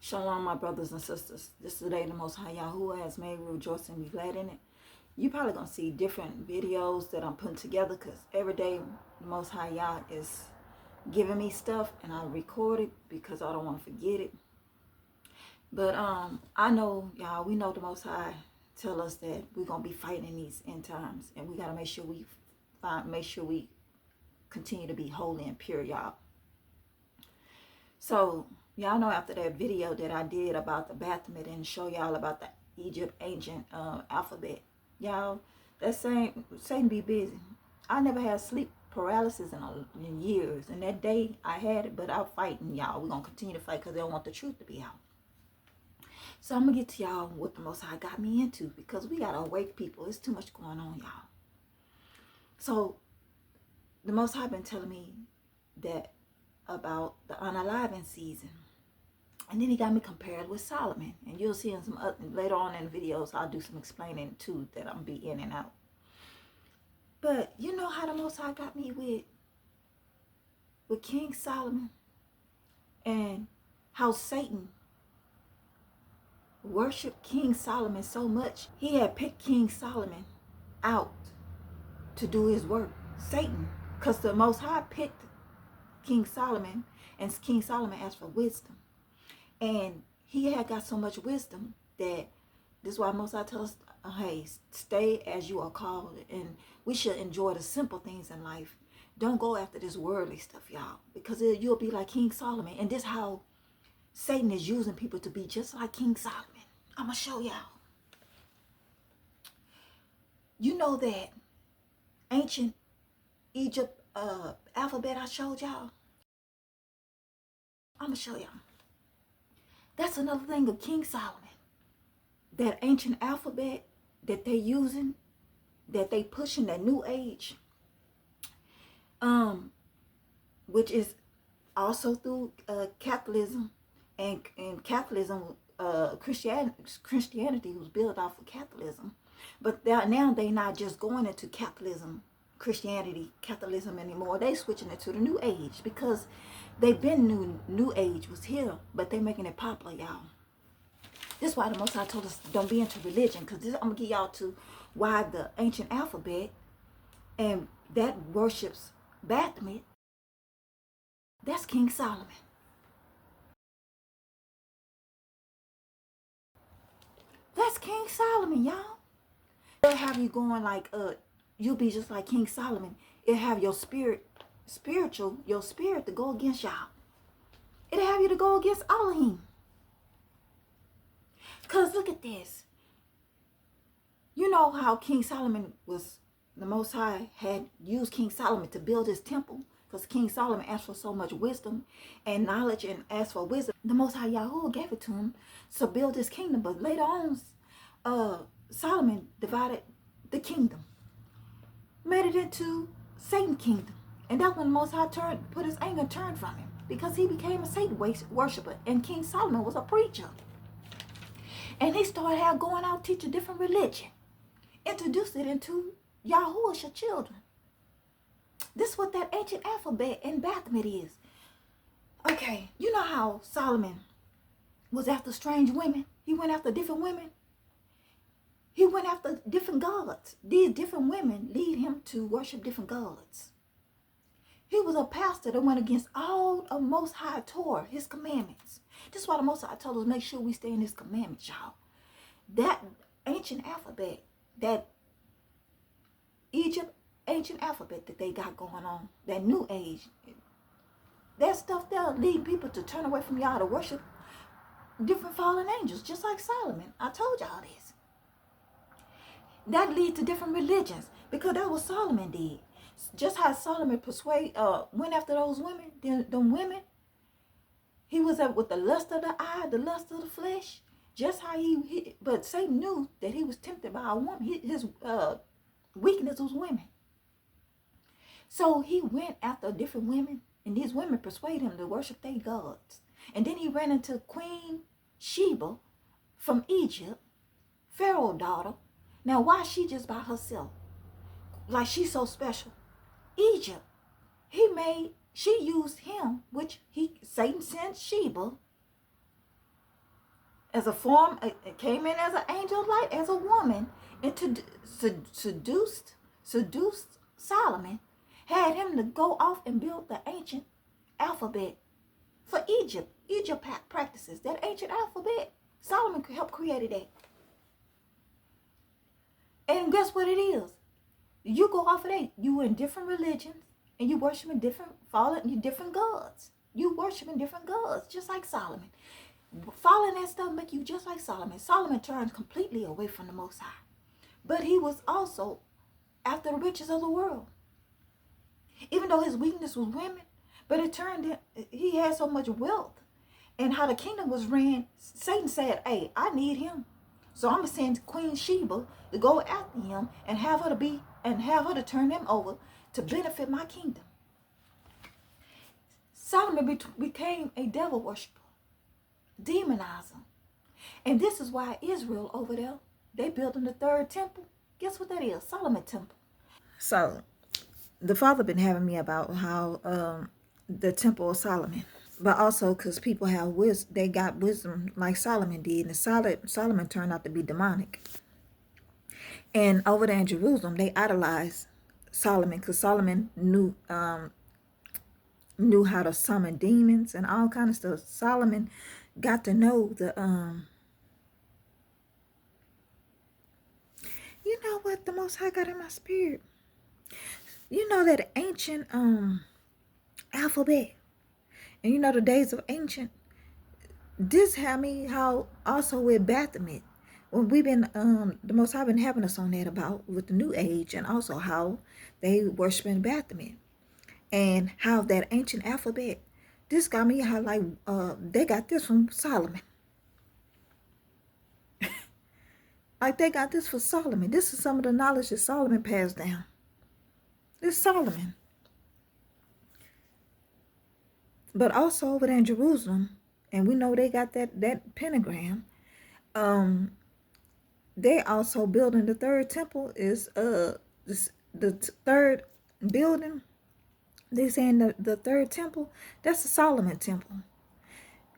Shalom, my brothers and sisters. This is the day the Most High Yahuwah has made. We rejoice and be glad in it. You probably going to see different videos that I'm putting together because every day the Most High Yah is giving me stuff and I record it because I don't want to forget it. But I know, y'all, we know the Most High tell us that we're going to be fighting in these end times and we got to make sure we continue to be holy and pure, y'all. So, y'all know after that video that I did about the Baphomet and show y'all about the Egypt ancient alphabet, y'all, that Satan be busy. I never had sleep paralysis in years, and that day I had it, but I'm fighting, y'all. We're going to continue to fight because they don't want the truth to be out. So I'm going to get to y'all what the Most High got me into because we got to awake people. It's too much going on, y'all. So the Most High been telling me that about the Unalive season. And then he got me compared with Solomon. And you'll see in some other, later on in the videos, I'll do some explaining too that I'm be in and out. But you know how the Most High got me with King Solomon and how Satan worshiped King Solomon so much. He had picked King Solomon out to do his work. Satan, because the Most High picked King Solomon, and King Solomon asked for wisdom. And he had got so much wisdom that this is why Most High tell us, hey, stay as you are called. And we should enjoy the simple things in life. Don't go after this worldly stuff, y'all, because you'll be like King Solomon. And this how Satan is using people to be just like King Solomon. I'm going to show y'all. You know that ancient Egypt alphabet I showed y'all? I'm going to show y'all. That's another thing of King Solomon. That ancient alphabet that they using, that they pushing that new age, which is also through Catholicism, and Catholicism, Christianity was built off of Catholicism, but now they not just going into Catholicism, Christianity, Catholicism anymore. They switching it to the new age because they've been new age was here, but they making it popular, y'all. This is why the Most High told us don't be into religion, because I'm going to get y'all to why the ancient alphabet and that worships Baphomet. That's King Solomon. That's King Solomon, y'all. It'll have you going like, you'll be just like King Solomon. It'll have your spirit to go against y'all. It'll have you to go against Elohim. Because look at this. You know how King Solomon was, the Most High had used King Solomon to build his temple. Because King Solomon asked for so much wisdom and knowledge and asked for wisdom. The Most High Yahuwah gave it to him to build his kingdom. But later on, Solomon divided the kingdom. Made it into Satan's kingdom. And that's when the Most High put his anger turned from him. Because he became a Satan worshiper. And King Solomon was a preacher. And he started going out teaching different religion. Introduced it into Yahuwah's your children. This is what that ancient alphabet and Baphomet is. Okay, you know how Solomon was after strange women? He went after different women. He went after different gods. These different women lead him to worship different gods. He was a pastor that went against all of Most High Torah, his commandments. This is why the Most High told us make sure we stay in his commandments, y'all. That ancient alphabet, that Egypt ancient alphabet that they got going on, that new age, that stuff there lead people to turn away from y'all to worship different fallen angels, just like Solomon. I told y'all this. That leads to different religions because that's what Solomon did. Just how Solomon went after those women, them women, he was up with the lust of the eye, the lust of the flesh. Just how but Satan knew that he was tempted by a woman. His weakness was women. So he went after different women, and these women persuaded him to worship their gods. And then he ran into Queen Sheba from Egypt, Pharaoh's daughter. Now, why is she just by herself? Like she's so special. Egypt, she used him, which Satan sent Sheba as a form, it came in as an angel of light, as a woman, and seduced Solomon, had him to go off and build the ancient alphabet for Egypt practices. That ancient alphabet, Solomon helped create that. And guess what it is? You go off of that. You in different religions, and you worshiping different gods. You worshiping different gods, just like Solomon. Following that stuff make you just like Solomon. Solomon turned completely away from the Most High. But he was also after the riches of the world. Even though his weakness was women, but it turned in, he had so much wealth. And how the kingdom was ran, Satan said, hey, I need him. So I'm going to send Queen Sheba to go after him and have her to turn him over to benefit my kingdom. Solomon became a devil worshiper, demonizer. And this is why Israel over there, they building the third temple. Guess what that is? Solomon temple. So the father been having me about how the temple of Solomon, but also because people have wisdom, they got wisdom like Solomon did, and Solomon turned out to be demonic. And over there in Jerusalem, they idolized Solomon because Solomon knew how to summon demons and all kind of stuff. Solomon got to know the you know what the Most High got in my spirit. You know that ancient alphabet, and you know the days of ancient. This had me how also with Baphomet, when we've been the Most High been having us on that about with the New Age, and also how they worshiping Baphomet, and how that ancient alphabet. This got me how like they got this from Solomon. Like they got this for Solomon. This is some of the knowledge that Solomon passed down. This Solomon. But also over there in Jerusalem, and we know they got that pentagram. They also building the third temple is the third building. They saying the third temple, that's the Solomon temple.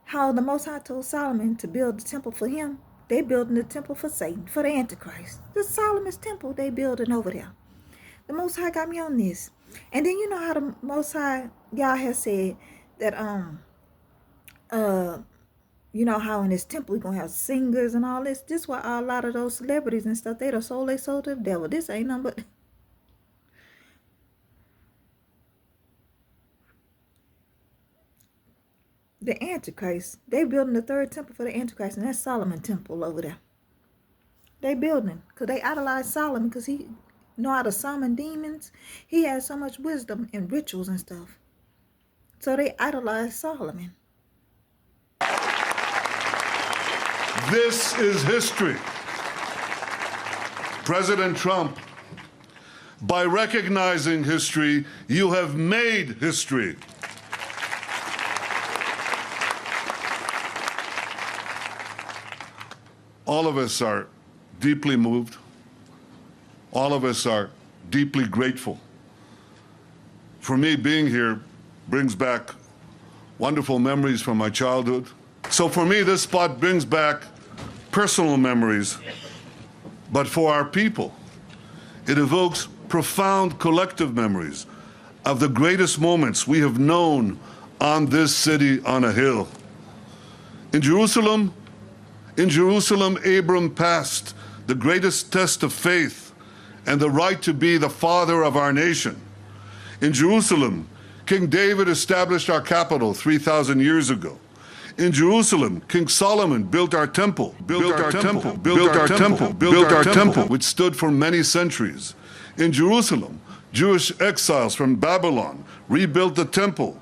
How the Most High told Solomon to build the temple for him, they building the temple for Satan, for the Antichrist. The Solomon's temple they building over there. The Most High got me on this. And then you know how the Most High, y'all has said that you know how in this temple we're gonna have singers and all this. This why a lot of those celebrities and stuff, they sold to the devil. This ain't nothing but the Antichrist. They building the third temple for the Antichrist, and that's Solomon temple over there. They building because they idolize Solomon because he know how to summon demons. He has so much wisdom and rituals and stuff. So they idolize Solomon. This is history. President Trump, by recognizing history, you have made history. All of us are deeply moved. All of us are deeply grateful. For me, being here brings back wonderful memories from my childhood. So for me, this spot brings back personal memories. But for our people, it evokes profound collective memories of the greatest moments we have known on this city on a hill. In Jerusalem, Abram passed the greatest test of faith and the right to be the father of our nation. In Jerusalem, King David established our capital 3,000 years ago. In Jerusalem, King Solomon built our temple, which stood for many centuries. In Jerusalem, Jewish exiles from Babylon rebuilt the temple.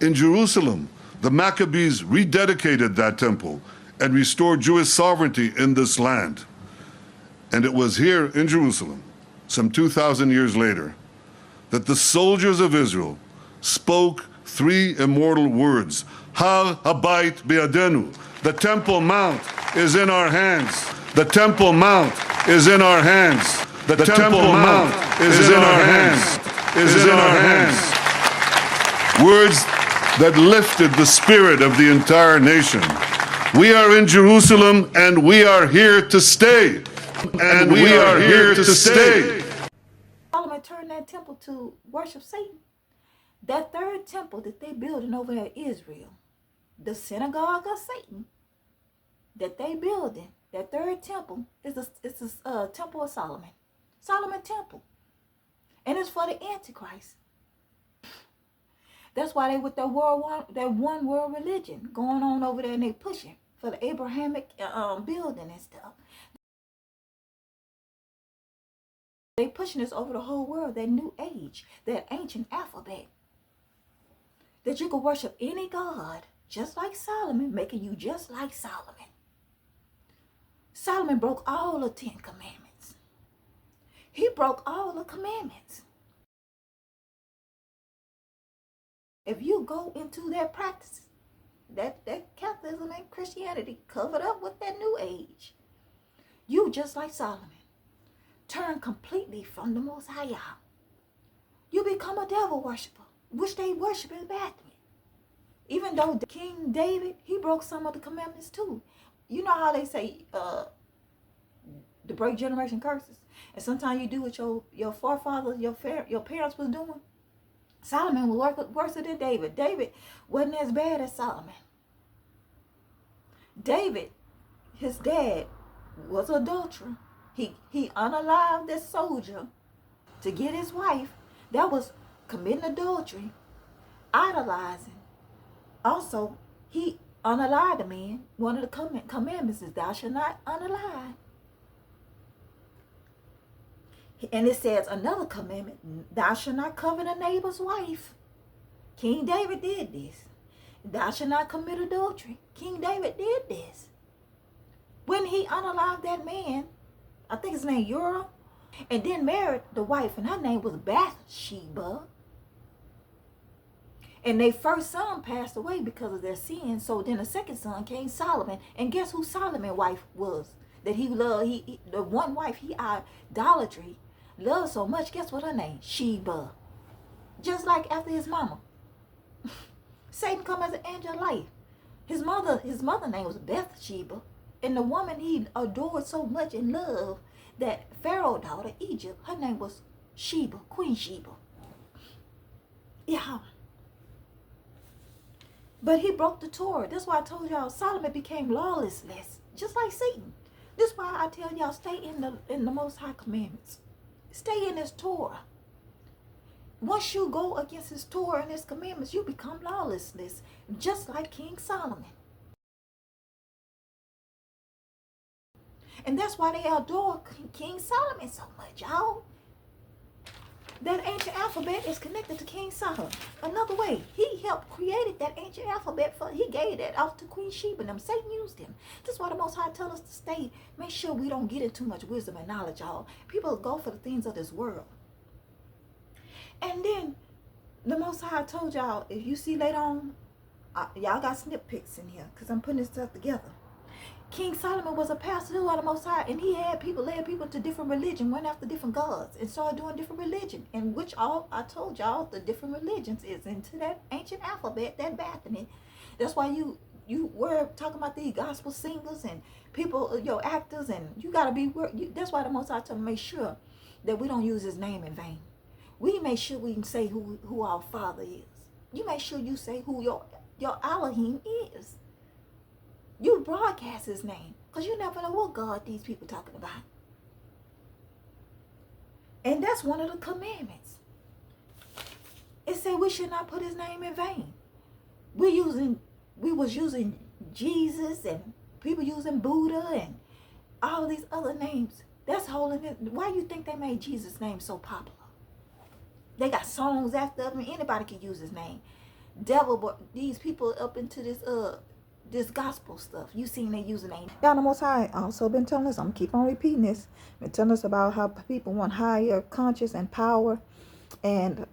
In Jerusalem, the Maccabees rededicated that temple and restored Jewish sovereignty in this land. And it was here in Jerusalem, some 2,000 years later, that the soldiers of Israel spoke three immortal words: Har Habayit Be'adenu. The Temple Mount is in our hands. The Temple Mount is in our hands. The Temple Mount is in our hands. Words that lifted the spirit of the entire nation. We are in Jerusalem, and we are here to stay. And we are here to stay. Solomon turned that temple to worship Satan. That third temple that they building over there in Israel, the synagogue of Satan that they building, that third temple is the temple of Solomon. Solomon temple. And it's for the Antichrist. That's why they with that one world religion going on over there, and they pushing for the Abrahamic building and stuff. They pushing this over the whole world, that new age, that ancient alphabet. That you can worship any God, just like Solomon, making you just like Solomon. Solomon broke all the 10 commandments. He broke all the commandments. If you go into that practice, that Catholicism and Christianity covered up with that new age, you just like Solomon. Turn completely from the Most High Yah. You become a devil worshiper, which they worship in Baptist. Even though King David, he broke some of the commandments too. You know how they say to break generation curses, and sometimes you do what your forefathers, your parents was doing. Solomon was worse than David. David wasn't as bad as Solomon. David, his dad, was an adulterer. He unalived this soldier to get his wife. That was committing adultery, idolizing. Also, he unalived a man. One of the commandments is thou shalt not unalive. And it says another commandment, thou shalt not covet a neighbor's wife. King David did this. Thou shalt not commit adultery. King David did this. When he unalived that man, I think his name Uriah, and then married the wife, and her name was Bathsheba. And their first son passed away because of their sin. So then the second son came, Solomon. And guess who Solomon's wife was? That he loved, the one wife he idolatry loved so much. Guess what her name? Sheba. Just like after his mama. Satan come as an angel of light. His mother name was Bathsheba. And the woman he adored so much and loved, that Pharaoh daughter, Egypt, her name was Sheba, Queen Sheba. Yeah. But he broke the Torah. That's why I told y'all Solomon became lawlessness, just like Satan. That's why I tell y'all stay in the Most High commandments. Stay in his Torah. Once you go against his Torah and his commandments, you become lawlessness, just like King Solomon. And that's why they adore King Solomon so much, y'all. That ancient alphabet is connected to King Solomon. Another way, he helped create that ancient alphabet. He gave that off to Queen Sheba and them. Satan used him. That's why the Most High tell us to stay. Make sure we don't get into too much wisdom and knowledge, y'all. People go for the things of this world. And then the Most High told y'all, if you see later on, y'all got snippets in here because I'm putting this stuff together. King Solomon was a pastor of the Most High, and he led people to different religion, went after different gods, and started doing different religion. In which I told y'all the different religions is into that ancient alphabet, that Bethany. That's why you were talking about these gospel singers and people, your actors, and you gotta be. That's why the Most High told me make sure that we don't use his name in vain. We make sure we can say who our Father is. You make sure you say who your Elohim is. You broadcast his name, because you never know what God these people talking about. And that's one of the commandments. It said we should not put his name in vain. We was using Jesus, and people using Buddha and all these other names. That's holiness. Why do you think they made Jesus' name so popular? They got songs after him. Anybody can use his name. These people up into this gospel stuff. You seen they using name. Y'all, the Most High also been telling us, I'm keep on repeating this, been telling us about how people want higher conscience and power, and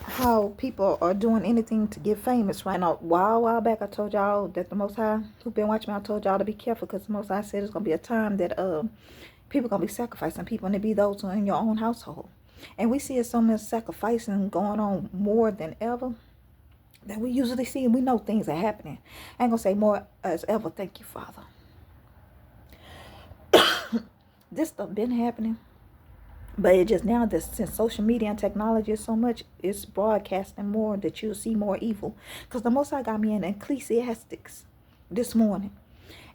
how people are doing anything to get famous right now. A while back I told y'all that the Most High, who been watching me, I told y'all to be careful, because the Most High said it's going to be a time that people going to be sacrificing people, and it be those who are in your own household. And we see so much sacrificing going on more than ever. that we usually see, and we know things are happening. I ain't gonna say more as ever. Thank you, Father. This stuff been happening, but it just now that since social media and technology is so much, it's broadcasting more that you'll see more evil. Because the Most High got me in Ecclesiastics this morning,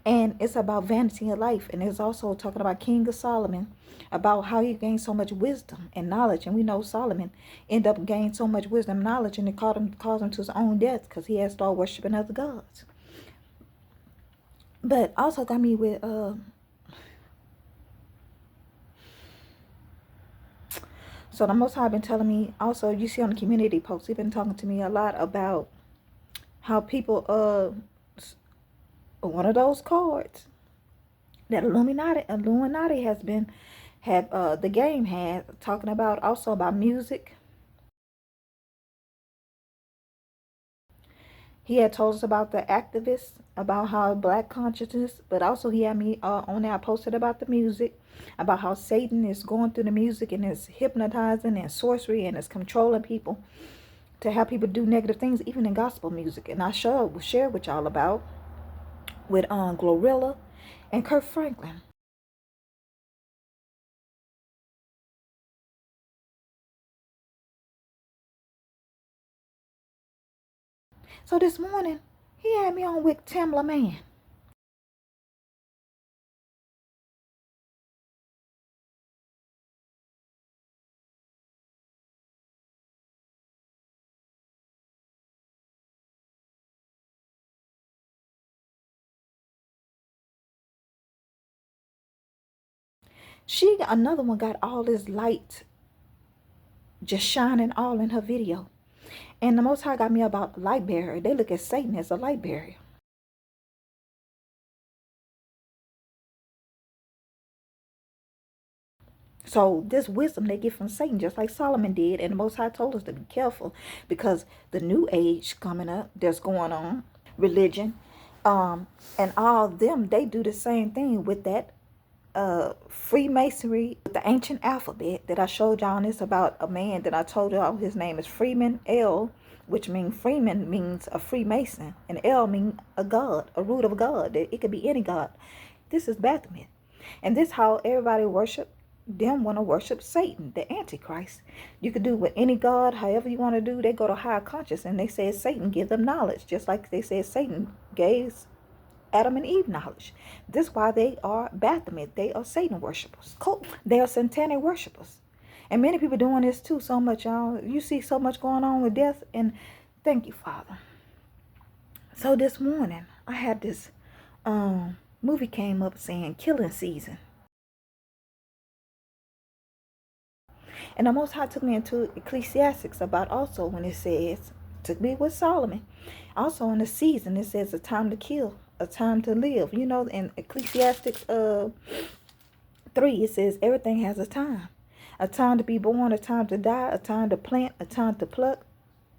and it's about vanity of life, and it's also talking about King of Solomon, about how he gained so much wisdom and knowledge. And we know Solomon ended up gaining so much wisdom and knowledge, and it caused him to his own death because he had started worshiping other gods. But also got me with so the Most High been telling me also, you see on the community posts, he's been talking to me a lot about how people one of those cards that Illuminati has been had the game had talking about, also about music. He had told us about the activists, about how black consciousness, but also he had me on there. I posted about the music, about how Satan is going through the music and is hypnotizing and sorcery and is controlling people to have people do negative things, even in gospel music. And I shared with y'all about with Glorilla and Kirk Franklin. So this morning, he had me on with Tamla Man. Another one got all this light just shining all in her video. And the Most High got me about light barrier. They look at Satan as a light barrier. So this wisdom they get from Satan, just like Solomon did, and the Most High told us to be careful because the new age coming up that's going on, religion, and all of them, they do the same thing with that Freemasonry, with the ancient alphabet that I showed y'all. And it's about a man that I told y'all his name is Freeman L, which means Freeman means a Freemason, and L means a god, a root of God. It could be any god. This is Baphomet, and this how everybody worship. Them want to worship Satan, the Antichrist. You could do with any god, however you want to do. They go to higher conscious, and they say Satan give them knowledge, just like they said Satan gave Adam and Eve knowledge. This is why they are Baphomet. They are Satan worshippers. Cool. They are satanic worshippers. And many people doing this too so much, y'all. You see so much going on with death. And thank you, Father. So this morning, I had this movie came up saying killing season. And the Most High took me into Ecclesiastics about also when it says, took me with Solomon. Also in the season, it says a time to kill, a time to live. You know, in Ecclesiastics 3, it says everything has a time. A time to be born, a time to die, a time to plant, a time to pluck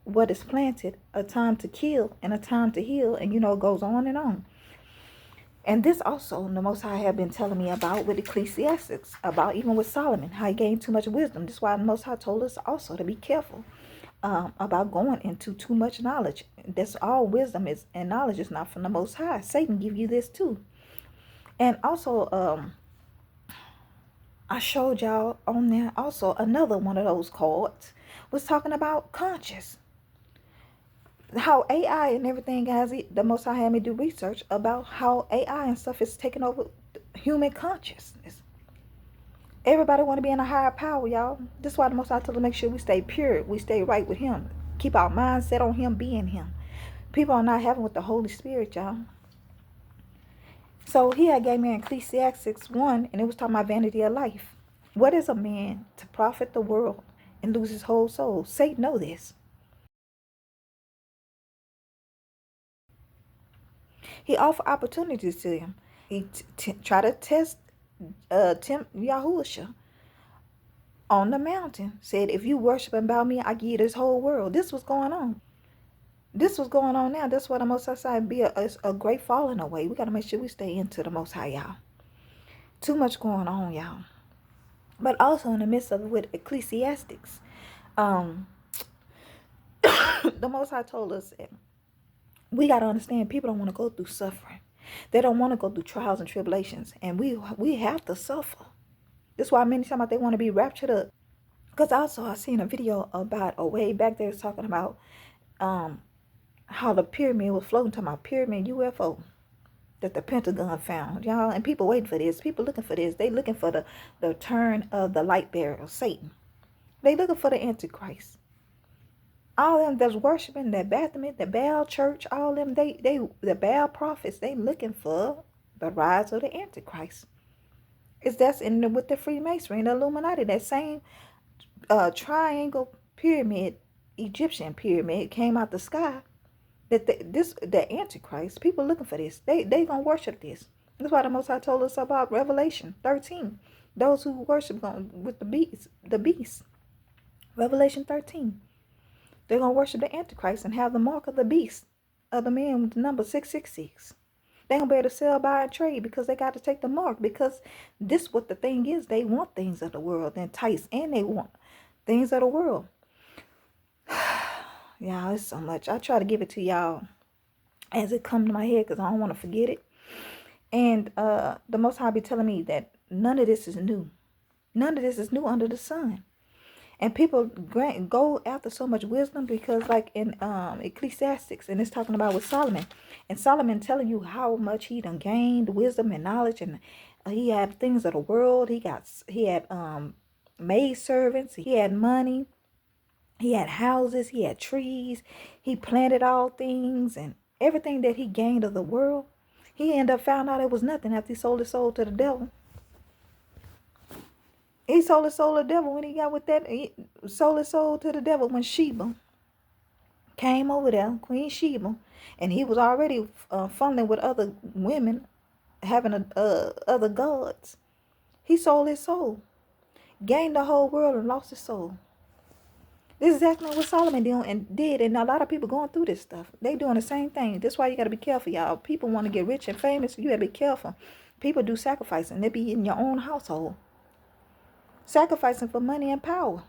what is planted, a time to kill, and a time to heal. And you know, it goes on and on. And this also, the Most High have been telling me about with Ecclesiastics, about even with Solomon, how he gained too much wisdom. This is why the Most High told us also to be careful about going into too much knowledge. That's all wisdom is, and knowledge is not from the Most High. Satan give you this too. And also, I showed y'all on there also another one of those cards was talking about conscious. How AI and everything has it. The Most High had me do research about how AI and stuff is taking over human consciousness. Everybody want to be in a higher power, y'all. This is why the Most High told us to make sure we stay pure, we stay right with Him, keep our mindset on Him, being Him. People are not having with the Holy Spirit, y'all. So He had gave me Ecclesiastes 1, and it was talking about vanity of life. What is a man to profit the world and lose his whole soul? Satan know this. He offered opportunities to him. He tried to test tempt Yahushua on the mountain. Said, if you worship and bow me, I give you this whole world. This was going on. This was going on now. That's what the Most High said be a great falling away. We got to make sure we stay into the Most High, y'all. Too much going on, y'all. But also in the midst of it with Ecclesiastics, The Most High told us that we got to understand people don't want to go through suffering. They don't want to go through trials and tribulations. And we have to suffer. That's why many times they want to be raptured up. Because also I seen a video about a way back there talking about um how the pyramid was floating, talking about pyramid UFO that the Pentagon found, y'all. And people waiting for this. People looking for this. They looking for the turn of the light bearer, Satan. They looking for the Antichrist. All them that's worshiping that Baphomet, the Baal church, all them, they the Baal prophets, they looking for the rise of the Antichrist. It's that's in with the Freemasonry and the Illuminati. That same triangle pyramid, Egyptian pyramid, came out the sky. That the Antichrist, people looking for this. They gonna worship this. That's why the Most High told us about Revelation 13. Those who worship with the beast. Revelation 13. They're gonna worship the Antichrist and have the mark of the beast of the man with the number 666. They gonna be able to sell, buy, and trade because they got to take the mark. Because this what the thing is. They want things of the world, entice, and they want things of the world. Y'all, it's so much. I try to give it to y'all as it come to my head because I don't want to forget it. And the Most High be telling me that none of this is new. None of this is new under the sun. And people go after so much wisdom because like in Ecclesiastics, and it's talking about with Solomon. And Solomon telling you how much he done gained wisdom and knowledge. And he had things of the world. He had maid servants. He had money. He had houses. He had trees. He planted all things. And everything that he gained of the world, he ended up found out it was nothing after he sold his soul to the devil. He sold his soul to the devil when he got with that. He sold his soul to the devil when Sheba came over there, Queen Sheba, and he was already funneling with other women, having other gods. He sold his soul, gained the whole world, and lost his soul. This is exactly what Solomon did, and a lot of people going through this stuff. They doing the same thing. That's why you got to be careful, y'all. People want to get rich and famous. You got to be careful. People do sacrificing. They be in your own household. Sacrificing for money and power.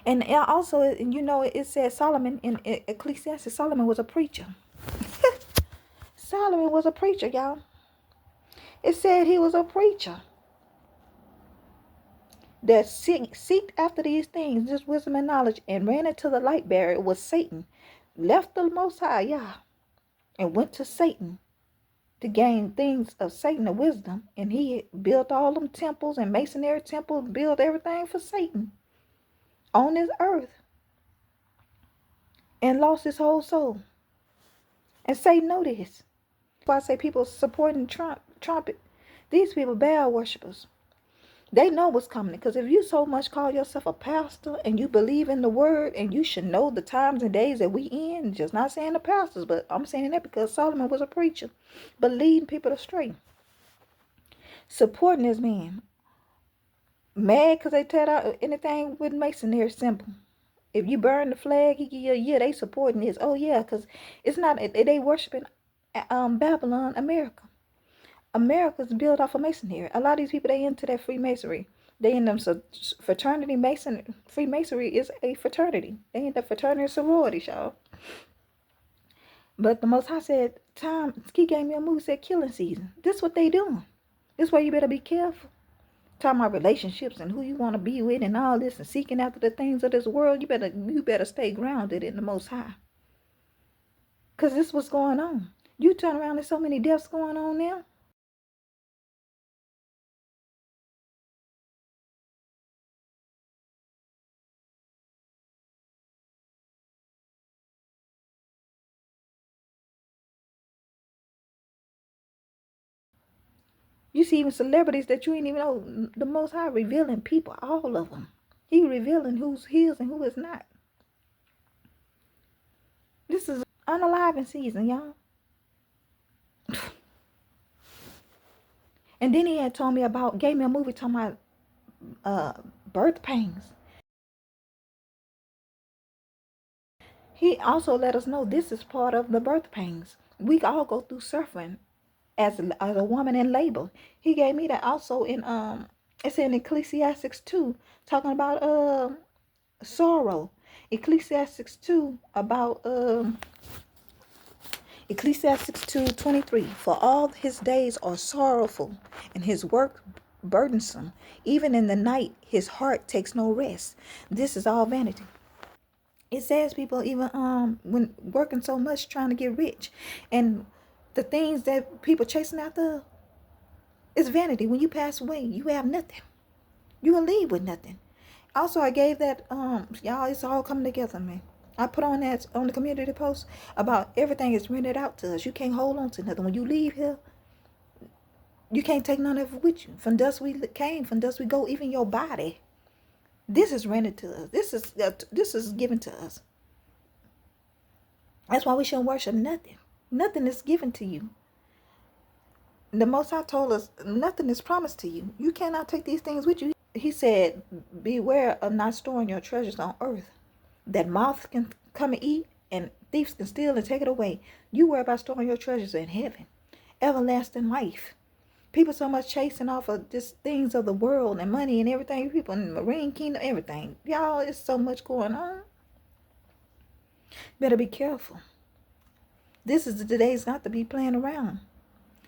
And also, it says Solomon in Ecclesiastes, Solomon was a preacher. Solomon was a preacher, y'all. It said he was a preacher that seeked after these things, this wisdom and knowledge, and ran into the light bearer. It was Satan. Left the Most High, and went to Satan to gain things of Satan, the wisdom. And he built all them temples and masonry temples, built everything for Satan on this earth, and lost his whole soul. And Satan know this. That's why I say people supporting trumpet. These people Baal worshippers. They know what's coming. Because if you so much call yourself a pastor and you believe in the word, and you should know the times and days that we in, just not saying the pastors, but I'm saying that because Solomon was a preacher, but leading people astray. Supporting this man. Mad because they tear out anything with masonry symbol. If you burn the flag, he give you a year. They supporting this. Oh yeah, because it's not they worshiping Babylon, America. America's built off of masonry. A lot of these people they into that Freemasonry. They in them fraternity mason. Freemasonry is a fraternity. They in the fraternity sorority, y'all. But the Most High said, he gave me a movie said killing season. This what they doing. This why you better be careful. Talking about relationships and who you want to be with and all this and seeking after the things of this world. You better stay grounded in the Most High. Because this what's going on. You turn around, there's so many deaths going on now. You see even celebrities that you ain't even know. The Most High revealing people, all of them. He revealing who's his and who is not. This is Unalive season, y'all. And then he had told me gave me a movie talking about birth pains. He also let us know this is part of the birth pains. We all go through suffering as a woman in labor. He gave me that also in it's in Ecclesiastics 2, talking about sorrow. Ecclesiastes 2 about Ecclesiastes 2:23. For all his days are sorrowful, and his work burdensome. Even in the night his heart takes no rest. This is all vanity. It says people even when working so much trying to get rich, and the things that people chasing after is vanity. When you pass away, you have nothing. You will leave with nothing. Also, I gave that y'all, it's all coming together, man. I put on that on the community post about everything is rented out to us. You can't hold on to nothing. When you leave here, you can't take none of it with you. From dust we came, from dust we go. Even your body, this is rented to us. This is given to us. That's why we shouldn't worship nothing. Nothing is given to you. The Most High told us nothing is promised to you. You cannot take these things with you. He said, beware of not storing your treasures on earth, that moths can come and eat, and thieves can steal and take it away. You worry about storing your treasures in heaven, everlasting life. People so much chasing off of just things of the world and money and everything. People in the marine kingdom, everything. Y'all, it's so much going on. Better be careful. This is the days not to be playing around.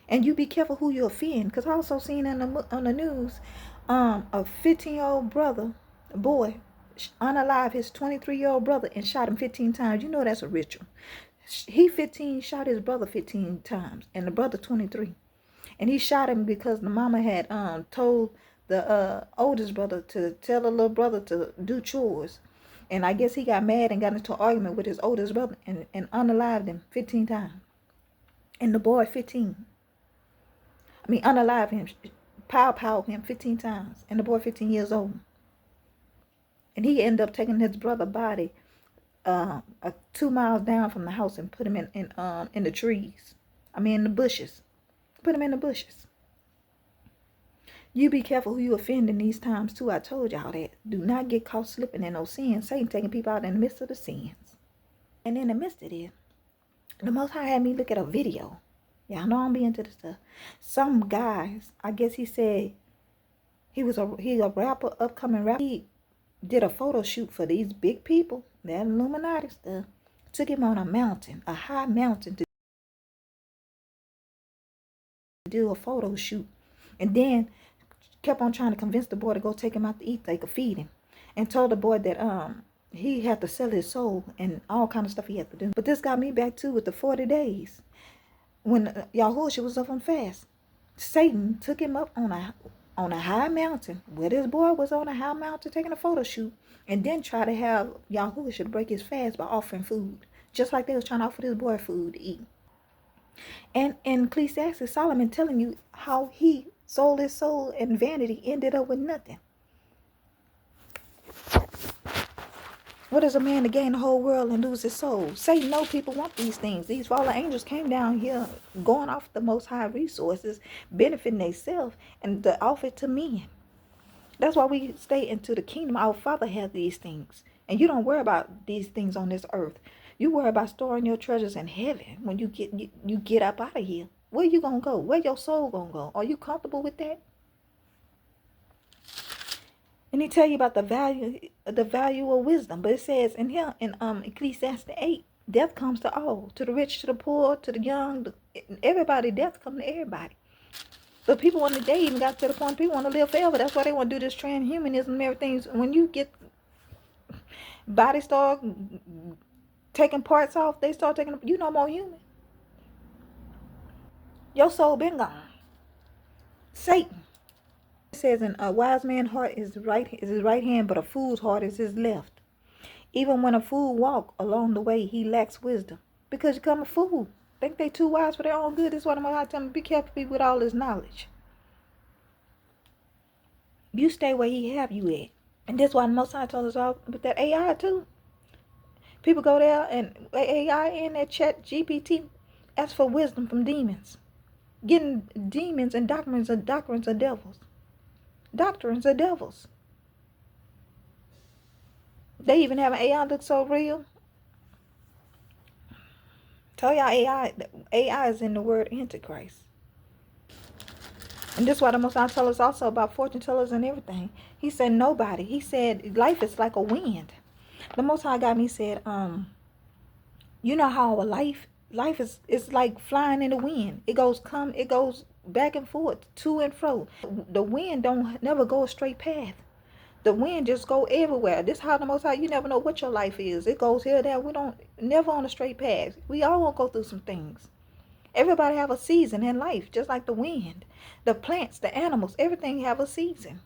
And you be careful who you offend. Because I also seen on the news, a 15-year-old brother, a boy, unalive his 23-year-old brother and shot him 15 times. You know that's a ritual. He 15, shot his brother 15 times. And the brother 23. And he shot him because the mama had told the oldest brother to tell the little brother to do chores. And I guess he got mad and got into an argument with his oldest brother and unalived him 15 times. And the boy 15. Unalive him, pow him 15 times. And the boy 15 years old. And he ended up taking his brother's body 2 miles down from the house and put him in the trees. In the bushes. Put him in the bushes. You be careful who you offend in these times too. I told y'all that. Do not get caught slipping in those sins. Satan taking people out in the midst of the sins. And in the midst of it, the Most High had me look at a video. Y'all know I'm be into this stuff. Some guys, I guess he said he's a rapper, upcoming rapper. He did a photo shoot for these big people, that Illuminati stuff. Took him on a mountain, a high mountain, to do a photo shoot. And then kept on trying to convince the boy to go take him out to eat, they could feed him. And told the boy that he had to sell his soul and all kind of stuff he had to do. But this got me back too with the 40 days. When Yahushua was up on fast, Satan took him up on a high mountain where this boy was on a high mountain taking a photo shoot, and then try to have Yahushua break his fast by offering food, just like they was trying to offer this boy food to eat. And in Ecclesiastes, Solomon telling you how he sold his soul and vanity, ended up with nothing. What is a man to gain the whole world and lose his soul? Satan know people want these things. These fallen angels came down here going off the Most High resources, benefiting themselves, and to offer it to men. That's why we stay into the kingdom. Our Father has these things. And you don't worry about these things on this earth. You worry about storing your treasures in heaven when you get up out of here. Where you going to go? Where your soul going to go? Are you comfortable with that? And he tell you about the value of wisdom. But it says in here in Ecclesiastes 8, death comes to all, to the rich, to the poor, to the young, everybody. Death comes to everybody. But people they even got to the point people want to live forever. That's why they want to do this transhumanism and everything. When you get body start taking parts off, they start taking, you no more human. Your soul been gone. Satan. It says, in a wise man's heart is his right hand, but a fool's heart is his left. Even when a fool walk along the way, he lacks wisdom, because you become a fool. Think they too wise for their own good. This is what I'm going to tell them. Be careful with all this knowledge. You stay where he have you at. And that's why the Most High told us all with that AI too. People go there and AI in that chat GPT, ask for wisdom from demons. Getting demons and doctrines of devils. Doctrines of devils. They even have an AI look so real. Tell y'all AI is in the word Antichrist. And this is why the Most High tell us also about fortune tellers and everything. He said nobody. He said life is like a wind. The Most High got me said, you know how a life is like flying in the wind. It goes back and forth, to and fro. The wind don't never go a straight path. The wind just go everywhere. This how the Most High, you never know what your life is. It goes here, there. We don't never on a straight path. We all gonna go through some things. Everybody have a season in life, just like the wind, the plants, the animals. Everything have a season.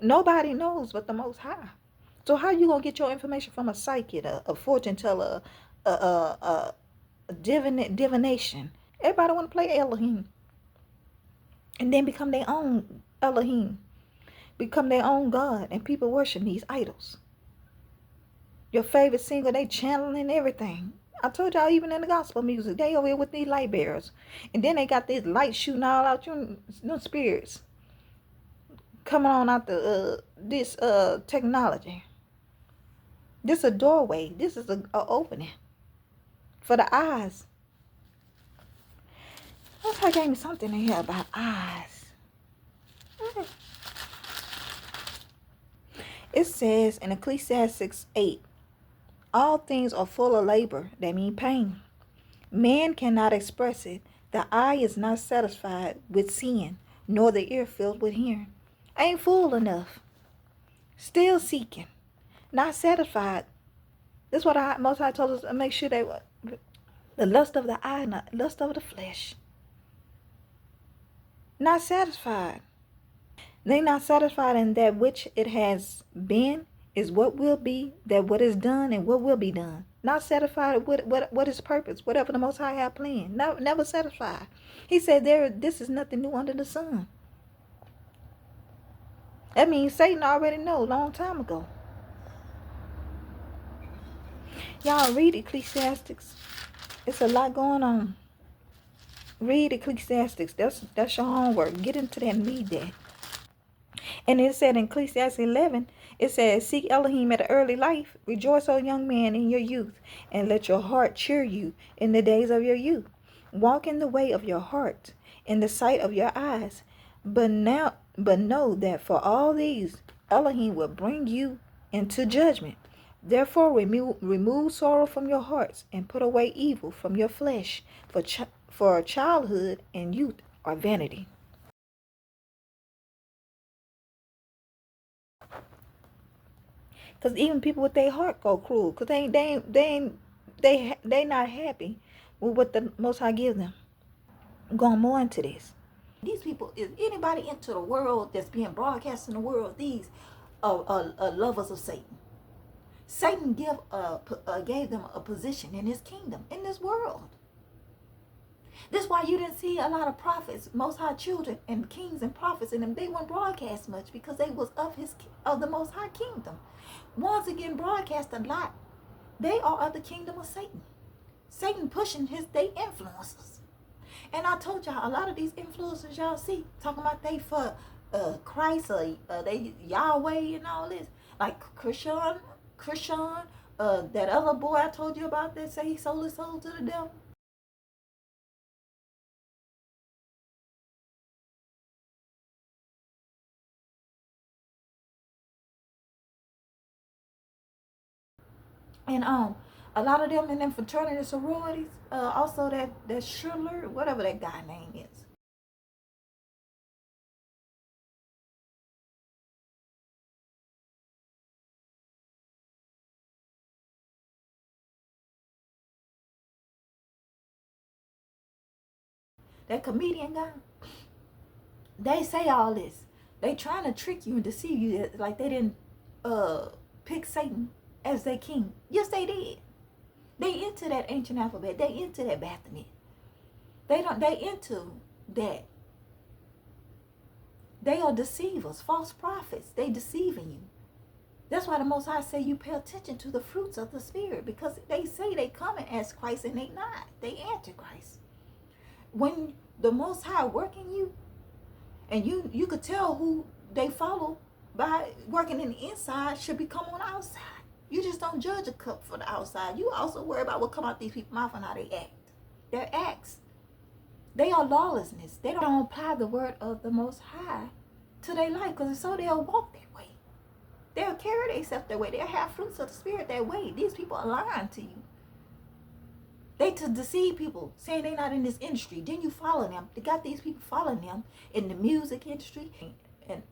Nobody knows but the Most High. So how you gonna get your information from a psychic, a fortune teller, a divination? Everybody want to play Elohim and then become their own Elohim, become their own God, and people worship these idols. Your favorite singer, they channeling everything. I told y'all, even in the gospel music, they over here with these light bearers, and then they got this light shooting all out your spirits coming on out the this technology. This is a doorway. This is a opening for the eyes. I gave me something in here about eyes. It says in Ecclesiastes 8, all things are full of labor. That means pain. Man cannot express it. The eye is not satisfied with seeing, nor the ear filled with hearing. Ain't full enough. Still seeking. Not satisfied. That's what Most High told us to make sure that the lust of the eye, not lust of the flesh. Not satisfied. They not satisfied in that which it has been is what will be, that what is done and what will be done. Not satisfied with what is purpose, whatever the Most High have planned. Never satisfied. He said this is nothing new under the sun. That means Satan already know a long time ago. Y'all read Ecclesiastics. It's a lot going on. Read Ecclesiastics. That's your homework. Get into that and read that. And it said in Ecclesiastes 11, it says, seek Elohim at an early life. Rejoice, O young man, in your youth, and let your heart cheer you in the days of your youth. Walk in the way of your heart, in the sight of your eyes. But know that for all these, Elohim will bring you into judgment. Therefore, remove sorrow from your hearts, and put away evil from your flesh. For childhood and youth are vanity. Because even people with their heart go cruel. Because they not happy with what the Most High give them. I'm going more into this. These people, is anybody into the world that's being broadcast in the world, these are lovers of Satan. Satan gave them a position in his kingdom, in this world. That's why you didn't see a lot of prophets, Most High children, and kings and prophets in them. They weren't broadcast much because they was of the Most High kingdom. Ones that getting broadcast a lot, they are of the kingdom of Satan. Satan pushing they influencers. And I told y'all, a lot of these influencers y'all see talking about they for Christ or they Yahweh and all this, like Christian, that other boy I told you about that say he sold his soul to the devil. And a lot of them in them fraternity sororities, also that Schiller, whatever that guy name is. That comedian guy, they say all this. They trying to trick you and deceive you, like they didn't pick Satan as their king. Yes, they did. They into that ancient alphabet. They into that Baphomet. They into that. They are deceivers, false prophets. They deceiving you. That's why the Most High say you pay attention to the fruits of the Spirit, because they say they coming as Christ and they not. They Antichrist. When the Most High working you, and you could tell who they follow by working in the inside, should become on the outside. You just don't judge a cup for the outside. You also worry about what come out these people's mouth and how they act. Their acts. They are lawlessness. They don't apply the word of the Most High to their life, because so they'll walk that way. They'll carry themselves that way. They'll have fruits of the Spirit that way. These people are lying to you. They to deceive people, saying they're not in this industry. Then you follow them. They got these people following them in the music industry and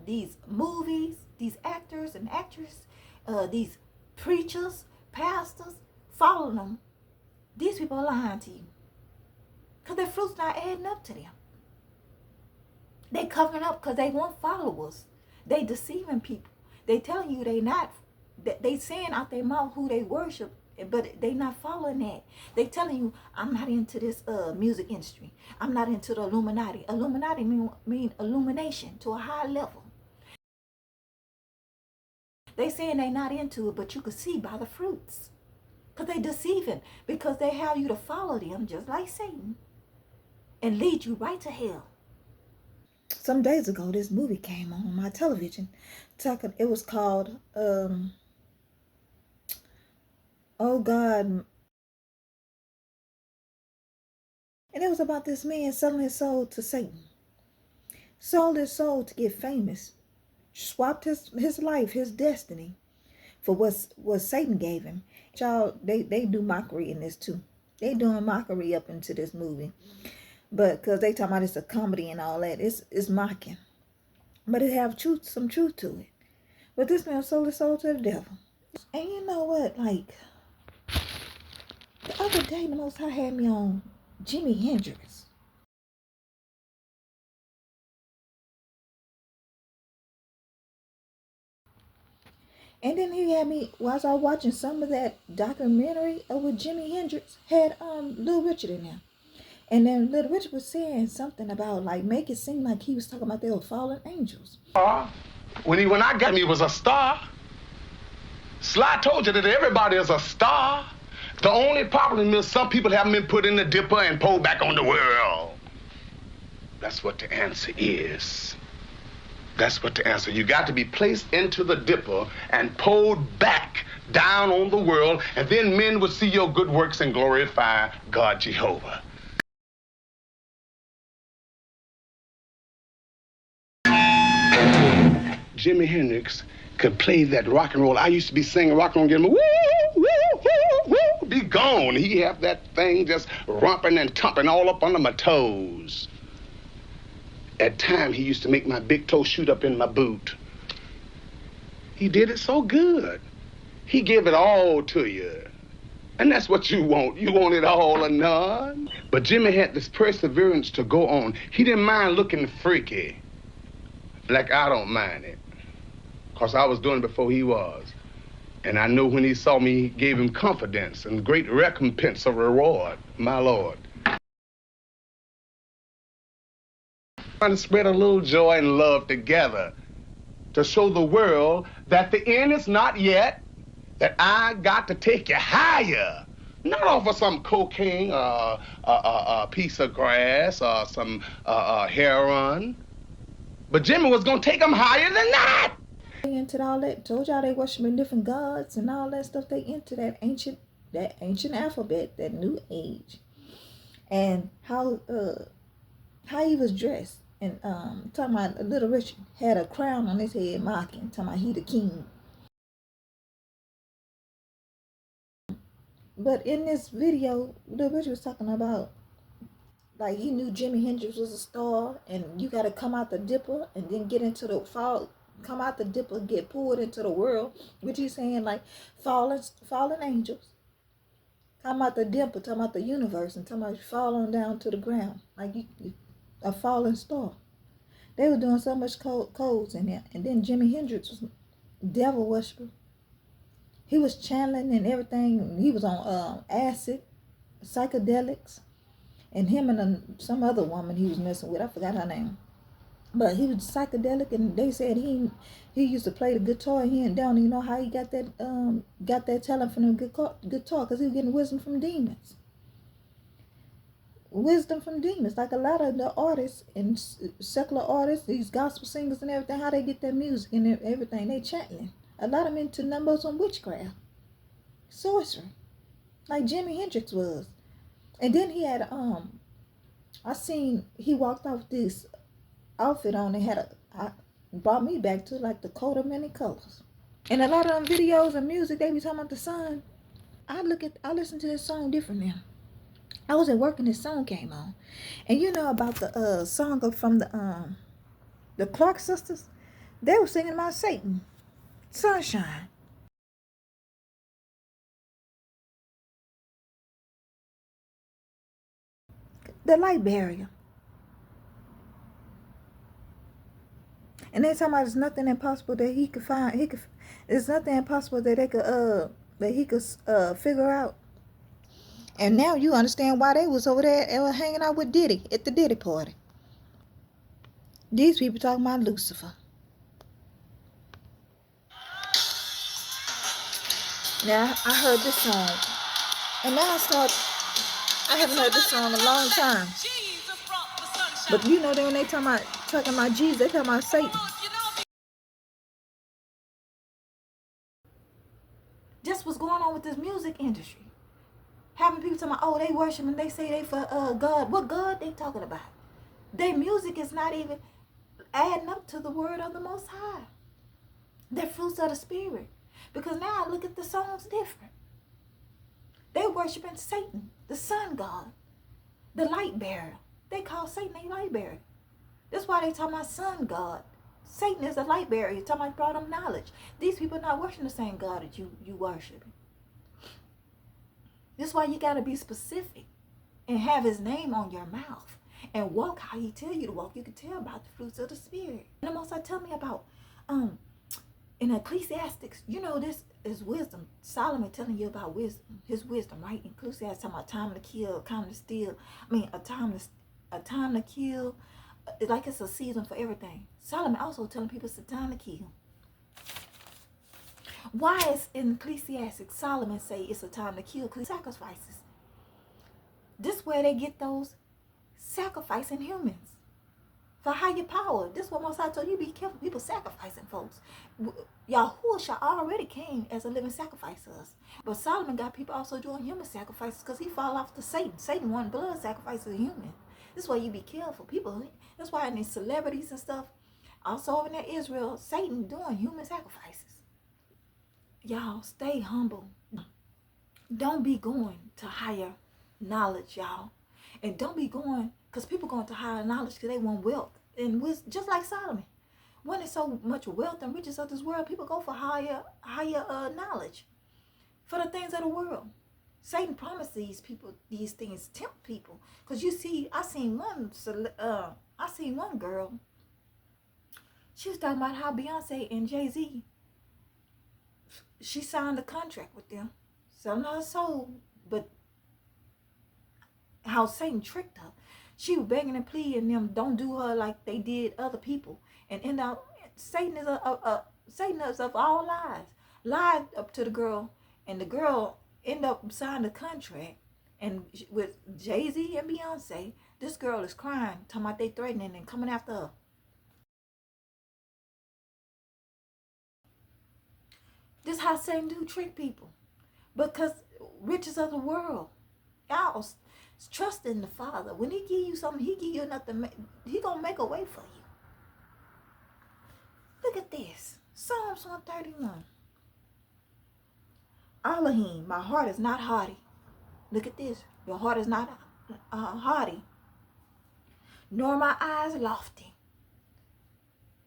these movies, these actors and actresses, these preachers, pastors, following them. These people are lying to you because their fruit's not adding up to them. They covering up because they want followers. They deceiving people. They telling you they saying out their mouth who they worship, but they not following that. They telling you, I'm not into this music industry. I'm not into the Illuminati. Illuminati mean illumination to a high level. They saying they not into it, but you can see by the fruits. Because they deceiving. Because they have you to follow them just like Satan. And lead you right to hell. Some days ago, this movie came on my television. It was called, Oh God. And it was about this man selling his soul to Satan. Sold his soul to get famous. Swapped his life, his destiny, for what Satan gave him. Y'all, they do mockery in this too. They doing mockery up into this movie. But because they talking about it's a comedy and all that, it's mocking. But it have some truth to it. But this man sold his soul to the devil. And you know what? Like, the other day, the Most High had me on Jimi Hendrix. And then he had me, whilst I was watching some of that documentary with Jimi Hendrix, had Little Richard in there. And then Little Richard was saying something about, like, make it seem like he was talking about they were fallen angels. When I got him, he was a star. Sly told you that everybody is a star. The only problem is some people haven't been put in the dipper and pulled back on the world. That's what the answer is. That's what the answer. You got to be placed into the dipper and pulled back down on the world, and then men would see your good works and glorify God Jehovah. Jimi Hendrix could play that rock and roll. I used to be singing rock and roll, getting woo, woo, woo, woo, be gone. He have that thing just romping and tumping all up under my toes. At times, he used to make my big toe shoot up in my boot. He did it so good. He gave it all to you. And that's what you want. You want it all or none. But Jimmy had this perseverance to go on. He didn't mind looking freaky. Like I don't mind it. Because I was doing it before he was. And I know when he saw me, he gave him confidence and great recompense of reward, my Lord. Trying to spread a little joy and love together to show the world that the end is not yet, that I got to take you higher. Not off of some cocaine or a piece of grass or some heroin. But Jimmy was going to take them higher than that. They into all that. Told y'all they worshiping different gods and all that stuff. They into that ancient alphabet, that new age. And how he was dressed. And talking about Little Richard had a crown on his head mocking, talking about he the king. But in this video, Little Richard was talking about, like, he knew Jimi Hendrix was a star, and you got to come out the dipper and then get into the fall, come out the dipper, get pulled into the world, which he's saying, like, fallen angels. Talking about the dipper, talking about the universe, and talking about falling down to the ground, like you a fallen star. They were doing so much codes in there. And then Jimi Hendrix was devil worshiper. He was channeling and everything. He was on acid, psychedelics. And him and some other woman he was messing with. I forgot her name. But he was psychedelic, and they said he used to play the guitar. He don't even know how he got that talent from the guitar, because he was getting wisdom from demons. Wisdom from demons, like a lot of the artists and secular artists, these gospel singers and everything, how they get their music and everything, they chanting. A lot of them into numbers on witchcraft, sorcery, like Jimi Hendrix was. And then he had I seen he walked off this outfit on and had brought me back to like the coat of many colors. And a lot of them videos and music, they be talking about the sun. I listen to this song different now. I was at work and this song came on. And you know about the song from the Clark sisters? They were singing about Satan. Sunshine. The light barrier. And they talking about there's nothing impossible that he could find. There's nothing impossible that he could figure out. And now you understand why they was over there and were hanging out with Diddy at the Diddy party. These people talking about Lucifer. Now I heard this song, and now I haven't heard this song in a long time. But you know that when they talking about Jesus, they talking about Satan. Just what's going on with this music industry. Having people talking about, oh, they worship and they say they for God. What God they talking about? Their music is not even adding up to the word of the Most High. They're fruits of the Spirit. Because now I look at the songs different. They worshiping Satan, the sun god, the light bearer. They call Satan a light bearer. That's why they talking about sun god. Satan is a light bearer. He's talking about brought them knowledge. These people are not worshiping the same God that you worship. That's why you got to be specific and have his name on your mouth and walk how he tell you to walk. You can tell about the fruits of the Spirit. And the Most High tell me about in Ecclesiastics, you know, this is wisdom. Solomon telling you about wisdom, his wisdom, right? Ecclesiastes talking about time to kill, time to steal. I mean, a time to kill. Like it's a season for everything. Solomon also telling people it's a time to kill. Why is in Ecclesiastics Solomon say it's a time to kill? Because sacrifices. This where they get those sacrificing humans for higher power. This is what Most High told you, be careful. People sacrificing folks. Yahushua already came as a living sacrifice to us. But Solomon got people also doing human sacrifices because he fall off to Satan. Satan wanted blood sacrifice of a human. This is why you be careful. People, that's why in these celebrities and stuff, also over in Israel, Satan doing human sacrifices. Y'all, stay humble. Don't be going to higher knowledge, y'all. And don't be going, because people going to higher knowledge because they want wealth. And just like Solomon. When there's so much wealth and riches of this world, people go for higher knowledge. For the things of the world. Satan promised these people these things, tempt people. Because you see, I seen one girl. She was talking about how Beyonce and Jay-Z, she signed a contract with them, selling her soul, but how Satan tricked her. She was begging and pleading them, don't do her like they did other people. And end up, Satan is of all lies. Lied up to the girl, and the girl end up signing a contract. And with Jay-Z and Beyonce, this girl is crying, talking about they threatening and coming after her. This is how Satan do trick people. Because riches of the world. Y'all trust in the Father. When he give you something, he give you nothing. He gonna make a way for you. Look at this. Psalms 131. Elohim, my heart is not haughty. Look at this. Your heart is not haughty, nor my eyes lofty.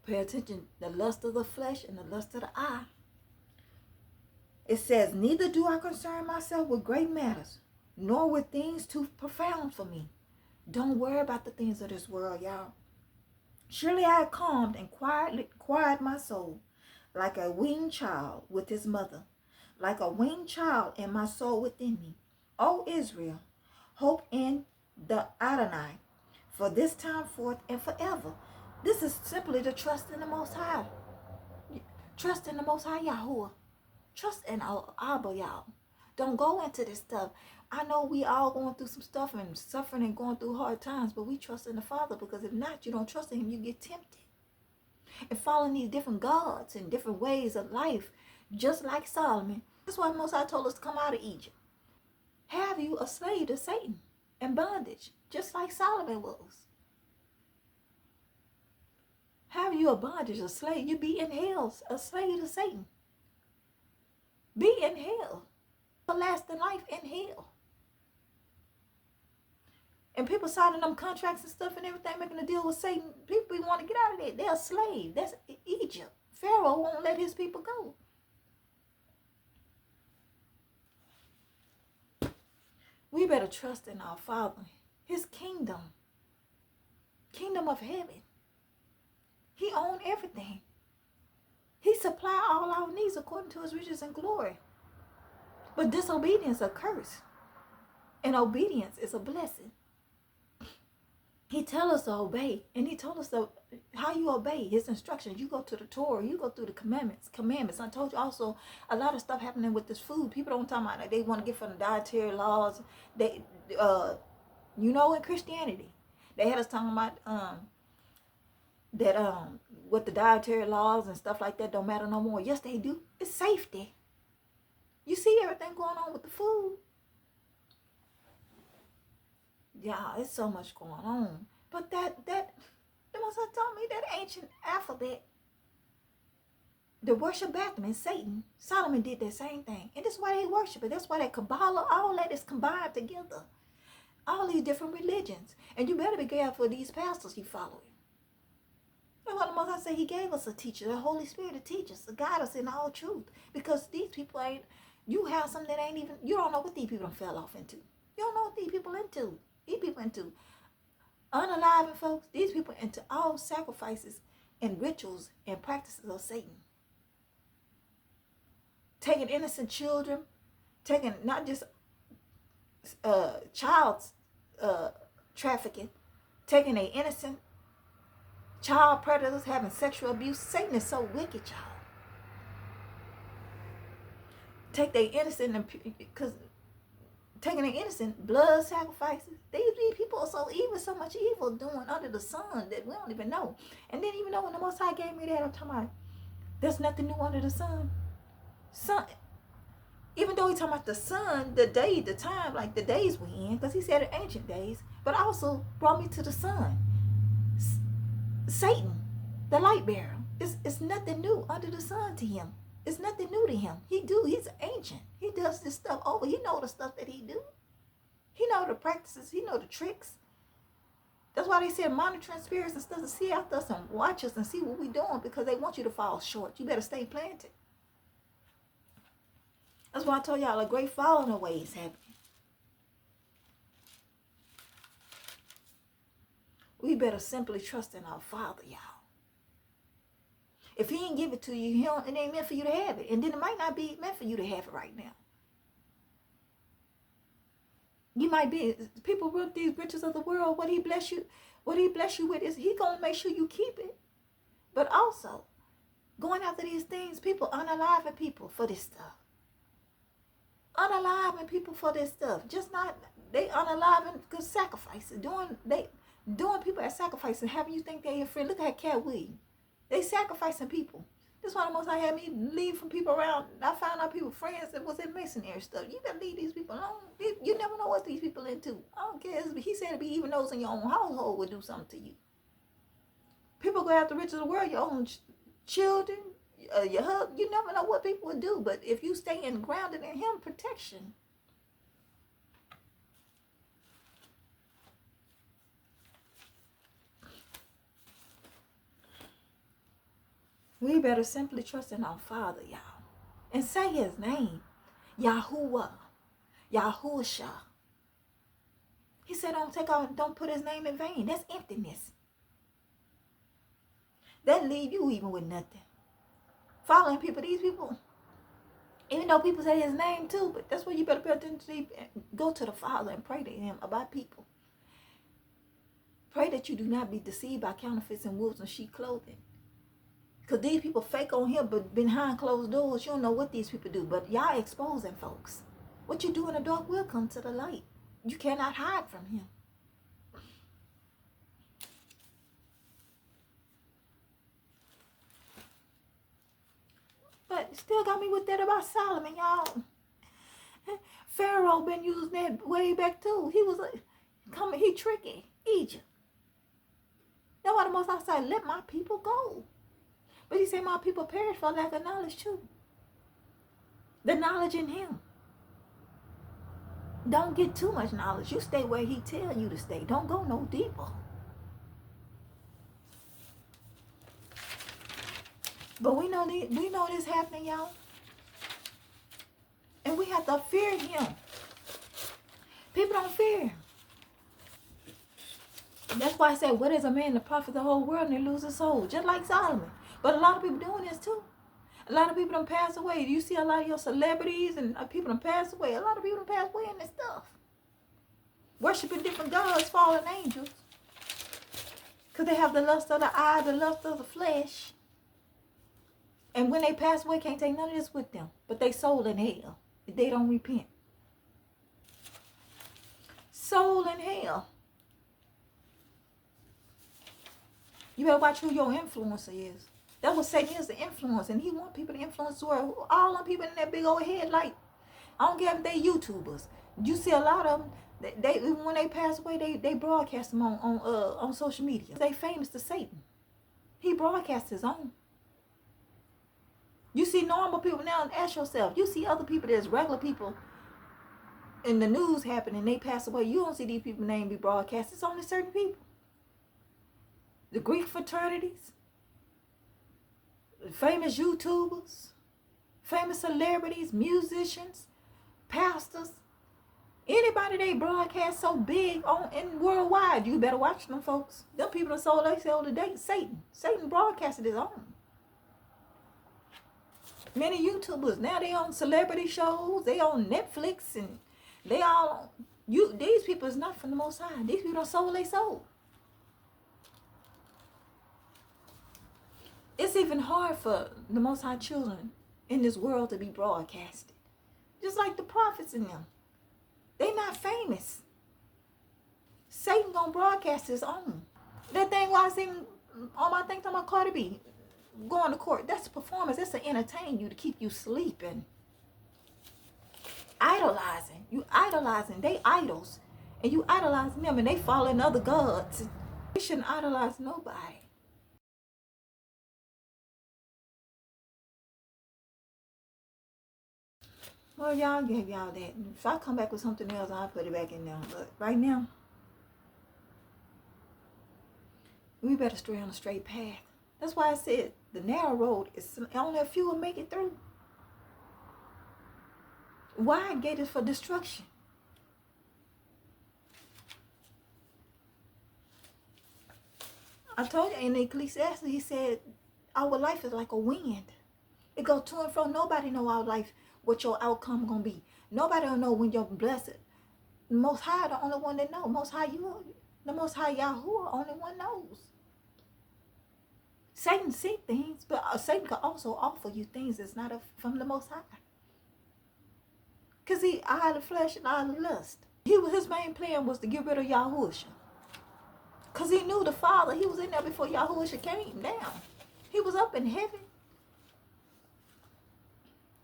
Pay attention. The lust of the flesh and the lust of the eye. It says, neither do I concern myself with great matters, nor with things too profound for me. Don't worry about the things of this world, y'all. Surely I calmed and quiet my soul, like a weaned child with his mother, like a weaned child in my soul within me. O Israel, hope in the Adonai, for this time forth and forever. This is simply to trust in the Most High. Trust in the Most High Yahuwah. Trust in Abba, y'all. Don't go into this stuff. I know we all going through some stuff and suffering and going through hard times, but we trust in the Father, because if not, you don't trust in him, you get tempted. And following these different gods and different ways of life, just like Solomon. That's why Most High told us to come out of Egypt. Have you a slave to Satan and bondage, just like Solomon was. Have you a bondage, a slave? You be in hell, a slave to Satan. be in hell, everlasting life in hell. And people signing them contracts and stuff and everything, making a deal with Satan. People want to get out of there. They're a slave. That's Egypt. Pharaoh won't let his people go. We better trust in our Father, his kingdom of heaven. He owns everything. He supply all our needs according to his riches and glory. But disobedience is a curse, and obedience is a blessing. He tells us to obey, and he told us how you obey his instructions. You go to the Torah, you go through the commandments. I told you also a lot of stuff happening with this food. People don't talk about it. They want to get from the dietary laws. They, in Christianity, they had us talking about what the dietary laws and stuff like that don't matter no more. Yes, they do. It's safety. You see everything going on with the food. Yeah, it's so much going on. But the Most High told me that ancient alphabet, the worship Baphomet, Satan, Solomon did that same thing. And that's why they worship it. That's why that Kabbalah, all that is combined together. All these different religions. And you better be careful for these pastors you follow. And what the Most High said, he gave us a teacher, the Holy Spirit to teach us, to guide us in all truth. Because these people you have something that ain't even, you don't know what these people fell off into. You don't know what these people into. These people into unalive, folks. These people into all sacrifices and rituals and practices of Satan. Taking innocent children, taking not just child trafficking, taking an innocent child predators, having sexual abuse. Satan is so wicked, y'all. Take their innocent, because taking the innocent blood sacrifices. These people are so evil, so much evil doing under the sun that we don't even know. And then even though when the Most High gave me that, I'm talking about there's nothing new under the sun. Even though he's talking about the sun, the day, the time, like the days we in, because he said the ancient days, but also brought me to the sun. Satan, the light bearer, it's nothing new under the sun to him. It's nothing new to him. He's ancient. He does this stuff over. He know the stuff that he do. He know the practices. He know the tricks. That's why they said monitoring spirits and stuff to see after us and watch us and see what we doing, because they want you to fall short. You better stay planted. That's why I told y'all a great falling away is happening. We better simply trust in our Father, y'all. If he ain't give it to you, it ain't meant for you to have it. And then it might not be meant for you to have it right now. You might be, people with these riches of the world, what he bless you with is he gonna make sure you keep it. But also, going after these things, people unaliving people for this stuff. Unaliving people for this stuff. Just not, they unaliving because sacrifices. Doing people as sacrifices, having you think they're your friend. Look at Cat Williams. They sacrificing people. That's why the Most High had me leave from people around. I found out people, friends that was in masonry stuff. You better leave these people alone. You never know what these people into. I don't care. He said to be even those in your own household would do something to you. People go after the riches of the world, your own children, your husband. You never know what people would do. But if you stay grounded in him, protection. We better simply trust in our Father, y'all. And say his name. Yahuwah. Yahusha. He said don't put his name in vain. That's emptiness. That leave you even with nothing. Following people, these people, even though people say his name too, but that's where you better pay attention to. Go to the Father and pray to him about people. Pray that you do not be deceived by counterfeits and wolves in sheep clothing. Because these people fake on him, but behind closed doors, you don't know what these people do. But y'all exposing folks. What you do in the dark will come to the light. You cannot hide from him. But still got me with that about Solomon, y'all. Pharaoh been using that way back too. He tricky. Egypt. That's why the Most High said, let my people go. But he said, my people perish for lack of knowledge too. The knowledge in him. Don't get too much knowledge. You stay where he tell you to stay. Don't go no deeper. But we know this happening, y'all. And we have to fear him. People don't fear him. That's why I said, what is a man to profit the whole world and they lose his soul? Just like Solomon. But a lot of people doing this too. A lot of people don't pass away. You see a lot of your celebrities and people don't pass away. A lot of people don't pass away in this stuff. Worshiping different gods, fallen angels. Because they have the lust of the eye, the lust of the flesh. And when they pass away, can't take none of this with them. But they soul in hell if they don't repent. Soul in hell. You better watch who your influencer is. That's what Satan is, the influence. And he want people to influence the world. All them people in that big old head, like, I don't care if they YouTubers. You see a lot of them, they when they pass away, they broadcast them on social media. They famous to Satan. He broadcasts his own. You see normal people now, and ask yourself, you see other people that's regular people in the news happening, they pass away. You don't see these people's name be broadcast. It's only certain people. The Greek fraternities, famous YouTubers, famous celebrities, musicians, pastors, anybody they broadcast so big on in worldwide, you better watch them folks. Them people that sold they sell today. Satan broadcasted his own. Many YouTubers now they on celebrity shows, they on Netflix, and they all on these people is not from the Most High. These people don't sold they sold. It's even hard for the Most High children in this world to be broadcasted. Just like the prophets in them. They not famous. Satan gonna broadcast his own. That thing why I seen on my thing talking about Cardi B going to court. That's a performance. That's to entertain you, to keep you sleeping. Idolizing. You idolizing. They idols. And you idolizing them and they following other gods. You shouldn't idolize nobody. Well, y'all gave y'all that. If I come back with something else, I'll put it back in there. But right now, we better stay on a straight path. That's why I said the narrow road is only a few will make it through. Wide gate is for destruction. I told you in Ecclesiastes, he said, our life is like a wind. It goes to and fro. Nobody know our life, what your outcome gonna be. Nobody don't know when you're blessed. The Most High, the only one that know. Most High, the Most High Yahuwah, only one knows. Satan see things, but Satan can also offer you things that's not from the Most High. Because he eyed the flesh and eyed the lust. His main plan was to get rid of Yahushua. Because he knew the Father, he was in there before Yahushua came down. He was up in heaven.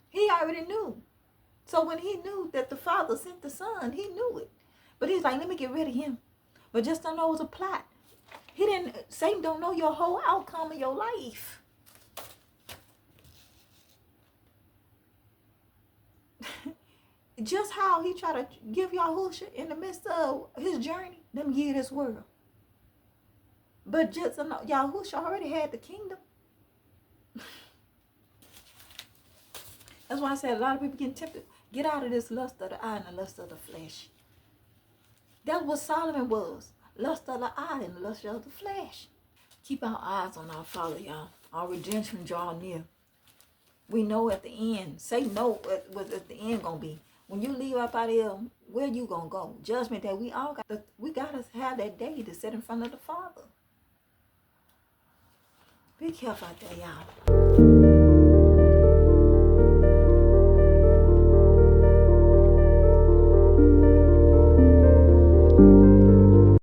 He already knew. So when he knew that the Father sent the Son, he knew it. But he's like, let me get rid of him. But just don't know it was a plot. Satan don't know your whole outcome of your life. Just how he tried to give Yahushua in the midst of his journey, them years this world. But just Yahushua already had the kingdom. That's why I said a lot of people getting tempted. Get out of this lust of the eye and the lust of the flesh. That's what Solomon was. Lust of the eye and the lust of the flesh. Keep our eyes on our Father, y'all. Our redemption draw near. We know at the end. Satan know what at the end gonna be. When you leave up out of here, where you gonna go? Judgment day. We gotta have that day to sit in front of the Father. Be careful out there, y'all.